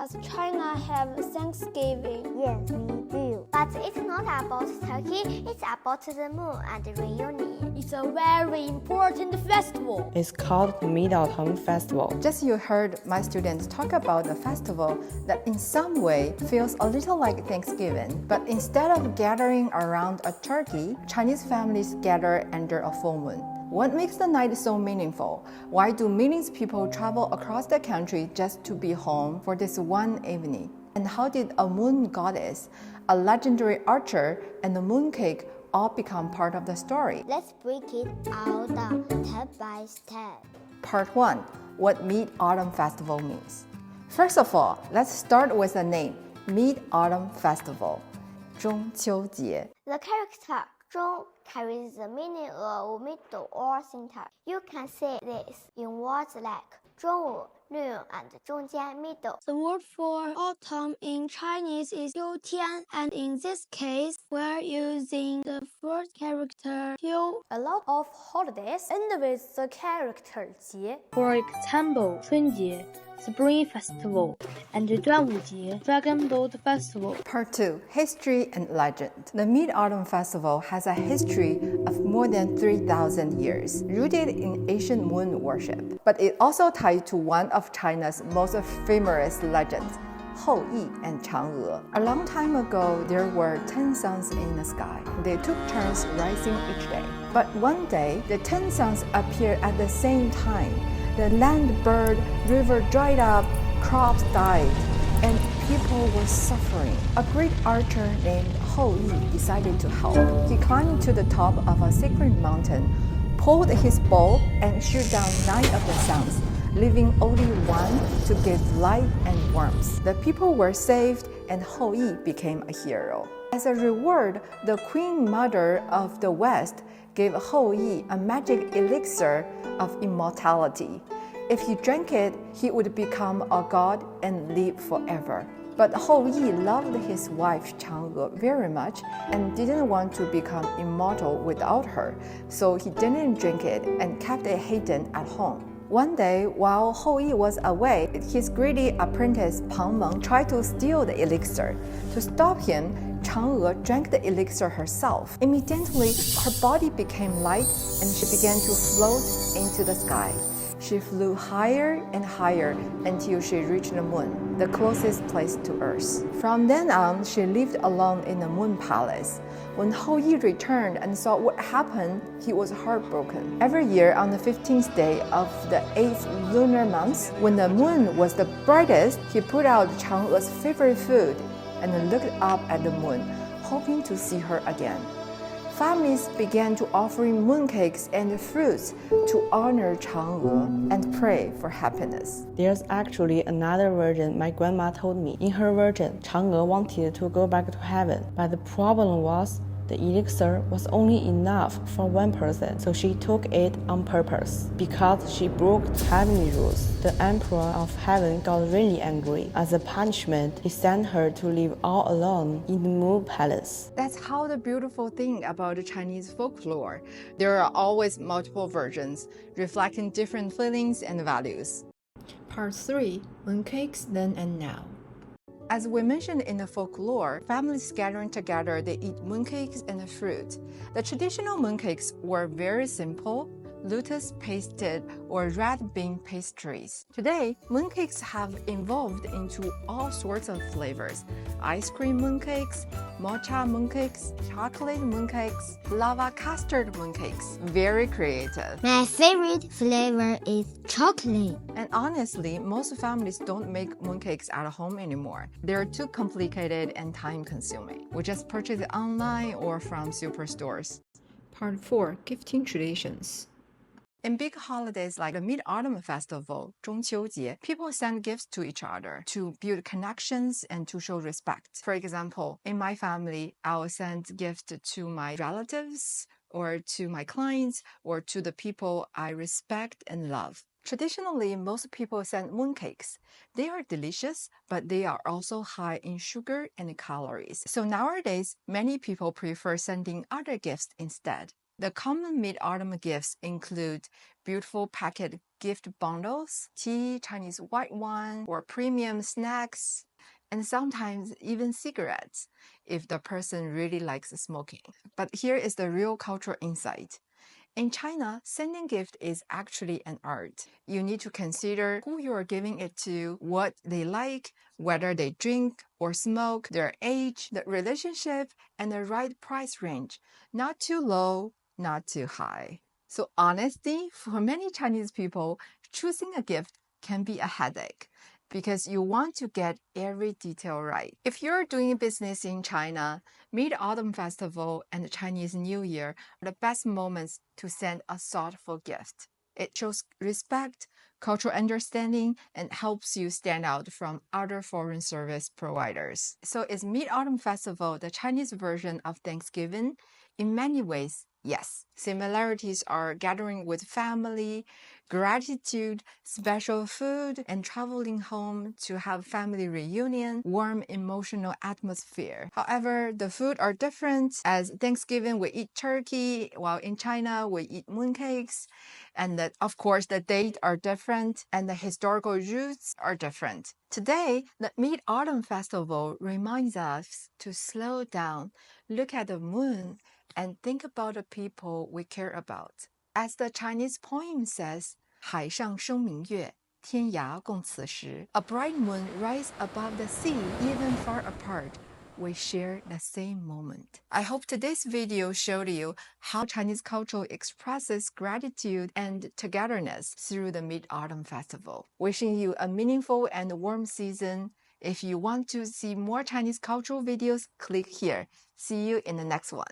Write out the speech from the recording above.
Does China have Thanksgiving? Yes, we do. But it's not about turkey, it's about the moon and reunion. It's a very important festival. It's called Mid-Autumn Festival. Just you heard my students talk about the festival that in some way feels a little like Thanksgiving, but instead of gathering around a turkey, Chinese families gather under a full moon. What makes the night so meaningful? Why do millions of people travel across the country just to be home for this one evening? And how did a moon goddess, a legendary archer, and the mooncake all become part of the story? Let's break it out step by step. Part 1. What Mid-Autumn Festival means. First of all, let's start with the name, Mid-Autumn Festival, 中秋节. The character 中 carries the meaning of middle or center. You can see this in words like 中午, noon, and 中间, middle. The word for autumn in Chinese is 秋天, and in this case, we're using the first character 秋. A lot of holidays end with the character 节. For example, 春节, Spring Festival, and 端午节, Dragon Boat Festival. Part 2. History and Legend. The Mid-Autumn Festival has a history of more than 3,000 years, rooted in ancient moon worship. But it also tied to one of China's most famous legends, 后羿 and chang'e. A long time ago, there were 10 suns in the sky. They took turns rising each day. But one day, the 10 suns appeared at the same time. The land burned, river dried up, crops died, and people were suffering. A great archer named Hou Yi decided to help. He climbed to the top of a sacred mountain, pulled his bow, and shot down 9 of the suns, leaving only one to give light and warmth. The people were saved, and Hou Yi became a hero. As a reward, the Queen Mother of the West gave Hou Yi a magic elixir of immortality. If he drank it, he would become a god and live forever. But Hou Yi loved his wife Chang'e very much and didn't want to become immortal without her, so he didn't drink it and kept it hidden at home. One day, while Hou Yi was away, his greedy apprentice Pang Meng tried to steal the elixir. To stop him, Chang'e drank the elixir herself. Immediately, her body became light and she began to float into the sky. She flew higher and higher until she reached the moon, the closest place to Earth. From then on, she lived alone in the moon palace. When Hou Yi returned and saw what happened, he was heartbroken. Every year on the 15th day of the 8th lunar month, when the moon was the brightest, he put out Chang'e's favorite food and looked up at the moon, hoping to see her again. Families began to offering mooncakes and fruits to honor Chang'e and pray for happiness. There's actually another version my grandma told me. In her version, Chang'e wanted to go back to heaven, but the problem was the elixir was only enough for one person, so she took it on purpose. Because she broke heavenly rules, the emperor of heaven got really angry. As a punishment, he sent her to live all alone in the moon palace. That's how the beautiful thing about the Chinese folklore. There are always multiple versions, reflecting different feelings and values. Part 3. Mooncakes Then and Now. As we mentioned in the folklore, families gathering together, they eat mooncakes and fruit. The traditional mooncakes were very simple, lotus pasted or red bean pastries. Today, mooncakes have evolved into all sorts of flavors: ice cream mooncakes, mocha mooncakes, chocolate mooncakes, lava custard mooncakes. Very creative. My favorite flavor is chocolate. And honestly, most families don't make mooncakes at home anymore. They're too complicated and time-consuming. We just purchase it online or from superstores. Part 4. Gifting Traditions. In big holidays like the Mid-Autumn Festival, 中秋节, people send gifts to each other to build connections and to show respect. For example, in my family, I will send gifts to my relatives or to my clients or to the people I respect and love. Traditionally, most people send mooncakes. They are delicious, but they are also high in sugar and calories. So nowadays, many people prefer sending other gifts instead. The common mid-autumn gifts include beautiful packet gift bundles, tea, Chinese white wine, or premium snacks, and sometimes even cigarettes if the person really likes smoking. But here is the real cultural insight. In China, sending gift is actually an art. You need to consider who you are giving it to, what they like, whether they drink or smoke, their age, the relationship, and the right price range. Not too low, not too high. So honestly, for many Chinese people, choosing a gift can be a headache because you want to get every detail right. If you're doing business in China, Mid-Autumn Festival and Chinese New Year are the best moments to send a thoughtful gift. It shows respect, cultural understanding, and helps you stand out from other foreign service providers. So is Mid-Autumn Festival the Chinese version of Thanksgiving? In many ways, yes. Similarities are gathering with family, gratitude, special food, and traveling home to have family reunion, warm emotional atmosphere. However, the food are different. As Thanksgiving, we eat turkey, while in China, we eat mooncakes. And of course, the dates are different and the historical roots are different. Today, the Mid-Autumn Festival reminds us to slow down, look at the moon, and think about the people we care about. As the Chinese poem says, 海上生明月，天涯共此时. A bright moon rises above the sea, even far apart. We share the same moment. I hope today's video showed you how Chinese culture expresses gratitude and togetherness through the Mid-Autumn Festival. Wishing you a meaningful and warm season. If you want to see more Chinese cultural videos, click here. See you in the next one.